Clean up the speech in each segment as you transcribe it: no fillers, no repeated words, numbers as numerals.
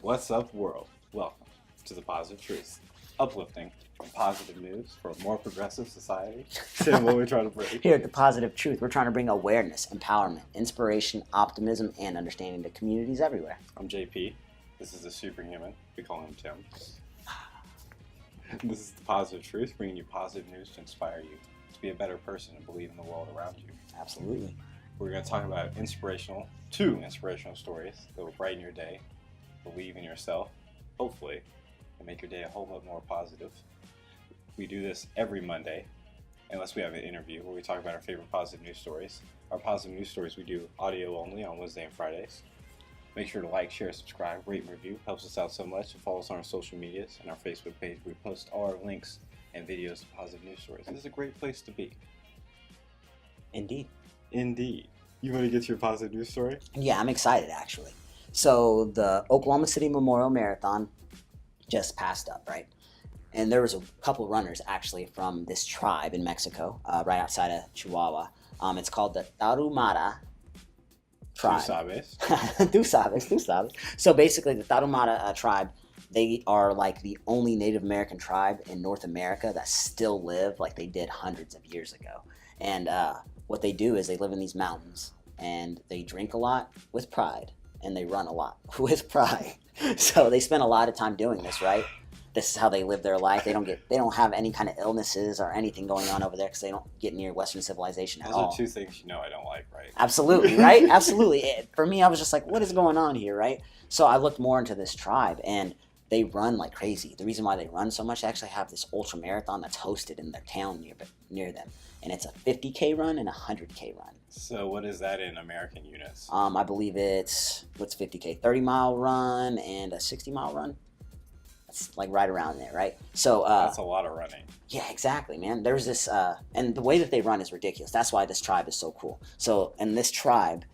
What's up, world? Welcome to the Positive Truth, uplifting and positive news for a more progressive society. Tim, what we're trying to bring. Here at the Positive Truth, we're trying to bring awareness, empowerment, inspiration, optimism, and understanding to communities everywhere. I'm JP. This is the superhuman. We call him Tim. This is the Positive Truth, bringing you positive news to inspire you to be a better person and believe in the world around you. Absolutely. We're going to talk about two inspirational stories that will brighten your day, believe in yourself, hopefully, and make your day a whole lot more positive. We do this every Monday, unless we have an interview where we talk about our favorite positive news stories. Our positive news stories we do audio only on Wednesday and Fridays. Make sure to like, share, subscribe, rate, and review. Helps us out so much. And follow us on our social medias and our Facebook page. We post all our links and videos to positive news stories. This is a great place to be. Indeed. Indeed. You want to get to your positive news story? Yeah, I'm excited, actually. So the Oklahoma City Memorial Marathon just passed up, right? And there was a couple runners, actually, from this tribe in Mexico, right outside of Chihuahua. It's called the Tarahumara tribe. Tu sabes. So basically, the Tarahumara tribe, they are like the only Native American tribe in North America that still live like they did hundreds of years ago. And what they do is they live in these mountains, and they drink a lot with pride, and they run a lot with pride. So they spend a lot of time doing this, right? This is how they live their life. They don't have any kind of illnesses or anything going on over there because they don't get near Western civilization at all. Those are two things you know I don't like, right? Absolutely, right? Absolutely. For me, I was just like, what is going on here, right? So I looked more into this tribe, and they run like crazy. The reason why they run so much, they actually have this ultra marathon that's hosted in their town near them. And it's a 50K run and a 100K run. So what is that in American units? I believe it's, what's 50K? 30-mile run and a 60-mile run. It's like right around there, right? So that's a lot of running. Yeah, exactly, man. There's this, and the way that they run is ridiculous. That's why this tribe is so cool. So in this tribe,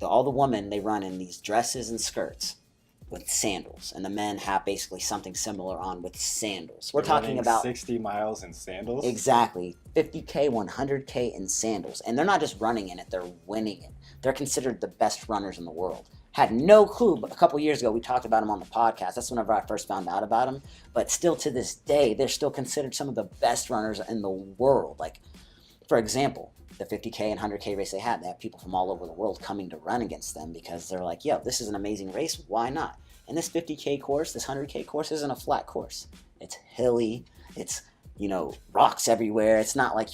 all the women, they run in these dresses and skirts with sandals, and the men have basically something similar on with sandals. We're talking about 60 miles in sandals? Exactly. 50K, 100K in sandals. And they're not just running in it, they're winning it. They're considered the best runners in the world. Had no clue, but a couple years ago we talked about them on the podcast. That's whenever I first found out about them. But still to this day, they're still considered some of the best runners in the world. Like, for example, the 50K and 100K race they have people from all over the world coming to run against them because they're like, yo, this is an amazing race. Why not? And this 50K course, this 100K course isn't a flat course. It's hilly. It's, rocks everywhere. It's not like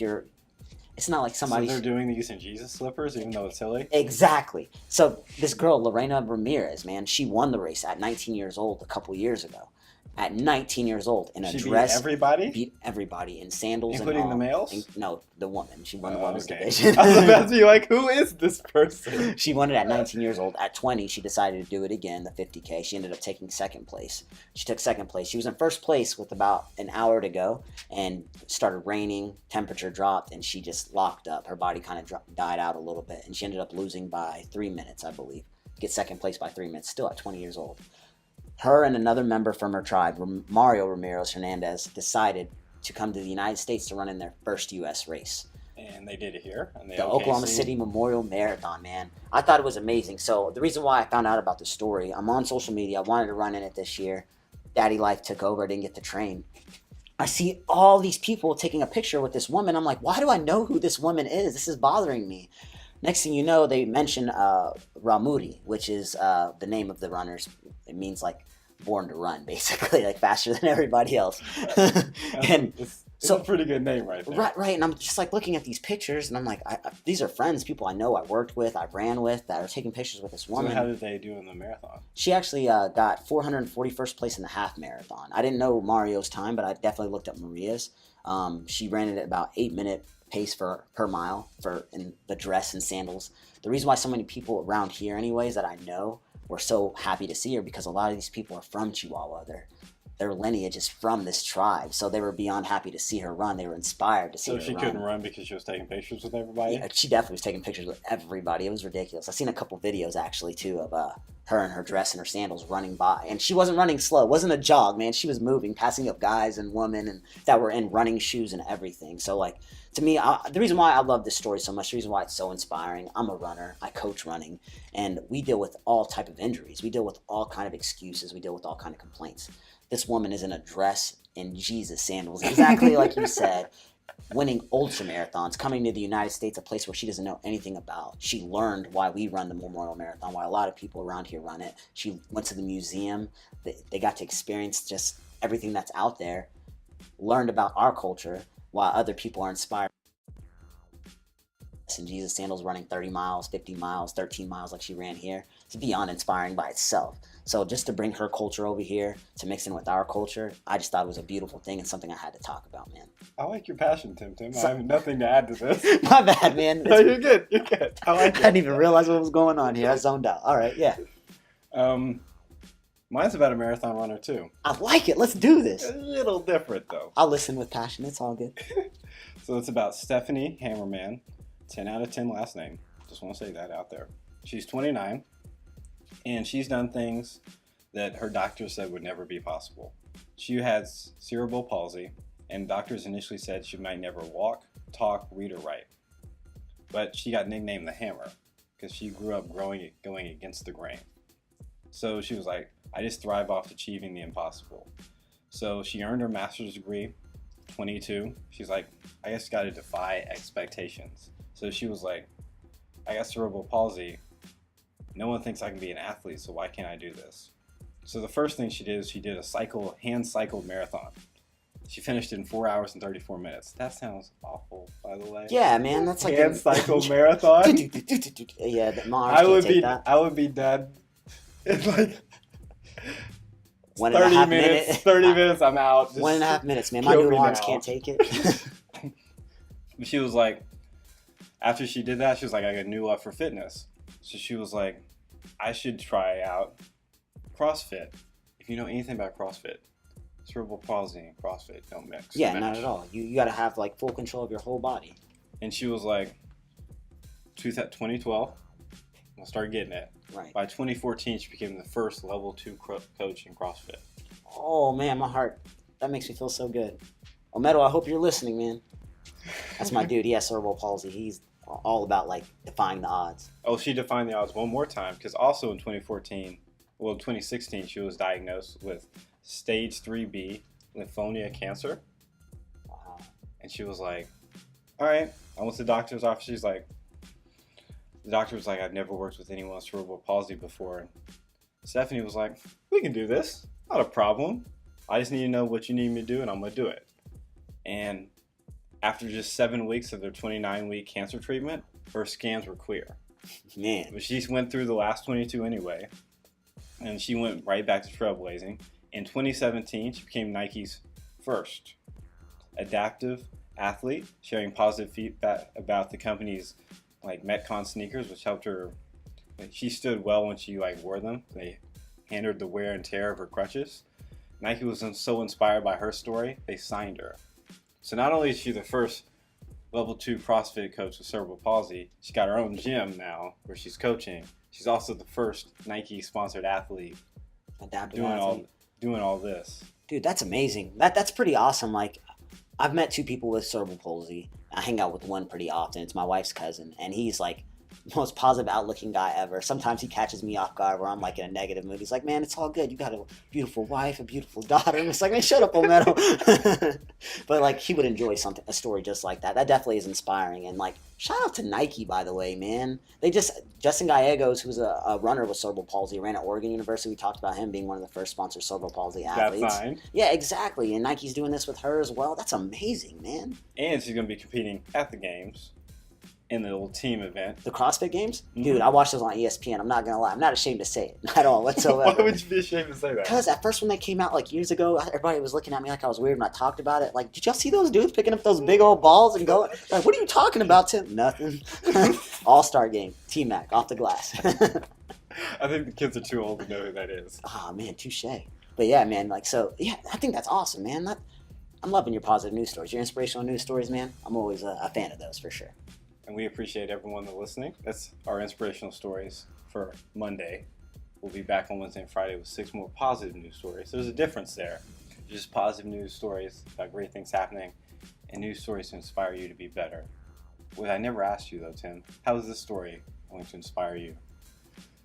somebody. So they're doing these in Jesus slippers, even though it's hilly? Exactly. So this girl, Lorena Ramirez, man, she won the race at 19 years old a couple years ago. At 19 years old, in a dress. Beat everybody in sandals. Including the males? No, the woman. She won the women's okay. division. I was about to be like, who is this person? She won it at 19 years old. At 20, she decided to do it again, the 50K. She ended up taking second place. She took second place. She was in first place with about an hour to go, and it started raining, temperature dropped, and she just locked up. Her body kind of died out a little bit, and she ended up losing by 3 minutes, I believe. Get second place by 3 minutes, still at 20 years old. Her and another member from her tribe, Mario Ramirez Hernandez, decided to come to the United States to run in their first U.S. race. And they did it here? The Oklahoma City Memorial Marathon, man. I thought it was amazing. So the reason why I found out about the story, I'm on social media. I wanted to run in it this year. Daddy life took over. I didn't get to train. I see all these people taking a picture with this woman. I'm like, why do I know who this woman is? This is bothering me. Next thing you know, they mention Ramuri, which is the name of the runners. It means like born to run, basically, like faster than everybody else. And it's a pretty good name right there. Right. And I'm just like looking at these pictures, and I'm like, these are friends, people I know, I worked with, I ran with, that are taking pictures with this woman. So how did they do in the marathon? She actually got 441st place in the half marathon. I didn't know Mario's time, but I definitely looked up Maria's. She ran it at about 8-minute pace per mile in the dress and sandals. The reason why so many people around here anyways that I know were so happy to see her because a lot of these people are from Chihuahua. their lineage is from this tribe, so they were beyond happy to see her run. They were inspired to see So her she run. couldn't run because she was taking pictures with everybody? Yeah, she definitely was taking pictures with everybody. It was ridiculous. I've seen a couple videos actually too of her in her dress and her sandals running by, and she wasn't running slow. It wasn't a jog, man. She was moving, passing up guys and women, and that were in running shoes and everything. So like to me, the reason why I love this story so much, the reason why it's so inspiring. I'm a runner. I coach running, and we deal with all type of injuries. We deal with all kind of excuses. We deal with all kind of complaints. This woman is in a dress and Jesus sandals, exactly like you said, winning ultra marathons, coming to the United States, a place where she doesn't know anything about. She learned why we run the Memorial Marathon, why a lot of people around here run it. She went to the museum. They got to experience just everything that's out there, learned about our culture, while other people are inspired. And Jesus sandals running 30 miles, 50 miles, 13 miles like she ran here. It's beyond inspiring by itself. So just to bring her culture over here to mix in with our culture, I just thought it was a beautiful thing and something I had to talk about, man. I like your passion, Tim. I have nothing to add to this. My bad, man. No, you're good. You're good. I like I it. didn't even realize what was going on here. I zoned out. All right, yeah. Mine's about a marathon runner, too. I like it. Let's do this. A little different, though. I'll listen with passion. It's all good. So it's about Stephanie Hammerman. 10 out of 10 last name. Just want to say that out there. She's 29, and she's done things that her doctor said would never be possible. She has cerebral palsy, and doctors initially said she might never walk, talk, read, or write. But she got nicknamed the Hammer because she grew up going against the grain. So she was like, I just thrive off achieving the impossible. So she earned her master's degree, 22. She's like, I just got to defy expectations. So she was like, I got cerebral palsy. No one thinks I can be an athlete, so why can't I do this? So the first thing she did is she did a hand cycled marathon. She finished in 4 hours and 34 minutes. That sounds awful, by the way. Yeah, man, that's like hand cycled marathon. Yeah, my arms can't take that. I would be done in like 1.5 minutes. 30 minutes, I'm out. Just 1.5 minutes, man. My kill noodle me arms now. can't take it. She was like, after she did that, she was like, I got a new love for fitness. So she was like, I should try out CrossFit. If you know anything about CrossFit, cerebral palsy and CrossFit don't mix. Yeah, not at all. You got to have like full control of your whole body. And she was like, 2012, I'll start getting it. Right. By 2014, she became the first level 2 coach in CrossFit. Oh man, my heart. That makes me feel so good. Omedo, I hope you're listening, man. That's my dude. He has cerebral palsy. He's all about like defying the odds. Oh, she defined the odds one more time because also in 2016, she was diagnosed with stage 3B lymphoma cancer. Wow. And she was like, all right. I went to the doctor's office. She's like, the doctor was like, I've never worked with anyone with cerebral palsy before. And Stephanie was like, we can do this. Not a problem. I just need to know what you need me to do, and I'm going to do it. And after just 7 weeks of their 29-week cancer treatment, her scans were clear. Man. But she went through the last 22 anyway, and she went right back to trailblazing. In 2017, she became Nike's first adaptive athlete, sharing positive feedback about the company's like Metcon sneakers, which helped her. Like, she stood well when she like wore them. They hindered the wear and tear of her crutches. Nike was so inspired by her story, they signed her. So not only is she the first level 2 CrossFit coach with cerebral palsy, she's got her own gym now where she's coaching. She's also the first Nike sponsored athlete Adaptive doing athlete. all this. Dude, that's amazing. That's pretty awesome. Like, I've met 2 people with cerebral palsy. I hang out with one pretty often. It's my wife's cousin, and he's like the most positive out-looking guy ever. Sometimes he catches me off guard where I'm like in a negative mood. He's like, man, it's all good. You got a beautiful wife, a beautiful daughter. I'm just like, man, shut up, Omedo. But like, he would enjoy a story just like that. That definitely is inspiring. And like, shout out to Nike, by the way, man. Justin Gallegos, who's a runner with cerebral palsy, ran at Oregon University. We talked about him being one of the first sponsored cerebral palsy athletes. That's signed. Yeah, exactly. And Nike's doing this with her as well. That's amazing, man. And she's going to be competing at the games in the little team event. The CrossFit Games? Mm-hmm. Dude, I watched those on ESPN. I'm not going to lie. I'm not ashamed to say it at all whatsoever. Why would you be ashamed to say that? Because at first when they came out like years ago, everybody was looking at me like I was weird when I talked about it. Like, did y'all see those dudes picking up those big old balls and going? Like, what are you talking about, Tim? Nothing. All-star game. T-Mac, off the glass. I think the kids are too old to know who that is. Oh, man, touche. But yeah, man, like, so yeah, I think that's awesome, man. I'm loving your positive news stories, your inspirational news stories, man. I'm always a fan of those for sure. And we appreciate everyone that's listening. That's our inspirational stories for Monday. We'll be back on Wednesday and Friday with 6 more positive news stories. There's a difference there. Just positive news stories about great things happening, and news stories to inspire you to be better. What I never asked you though, Tim, how is this story going to inspire you?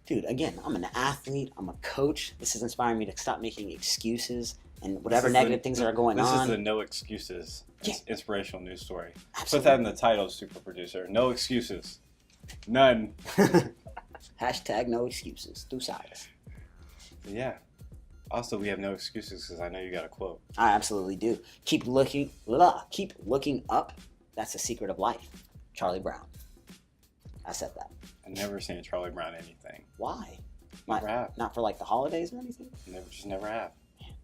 Dude, again, I'm an athlete. I'm a coach. This is inspiring me to stop making excuses and whatever negative things that are going on. This is the no excuses inspirational news story. Absolutely. Put that in the title, super producer. No excuses. None. Hashtag no excuses. Two sides. Yeah. Also, we have no excuses because I know you got a quote. I absolutely do. Keep looking up. That's the secret of life. Charlie Brown. I said that. I've never seen a Charlie Brown anything. Why? Never have. Not for like the holidays or anything? Never have.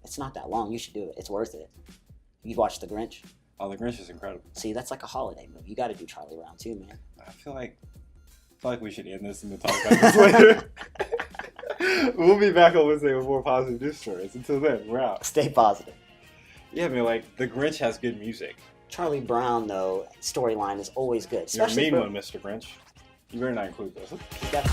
It's not that long. You should do it. It's worth it. You've watched The Grinch? Oh, The Grinch is incredible. See, that's like a holiday movie. You got to do Charlie Brown too, man. I feel like we should end this and then talk about this later. We'll be back on Wednesday with more positive news stories. Until then, we're out. Stay positive. Yeah, I mean, like, The Grinch has good music. Charlie Brown, though, storyline is always good. You're a Especially mean one, Mr. Grinch. You better not include this. Keep that.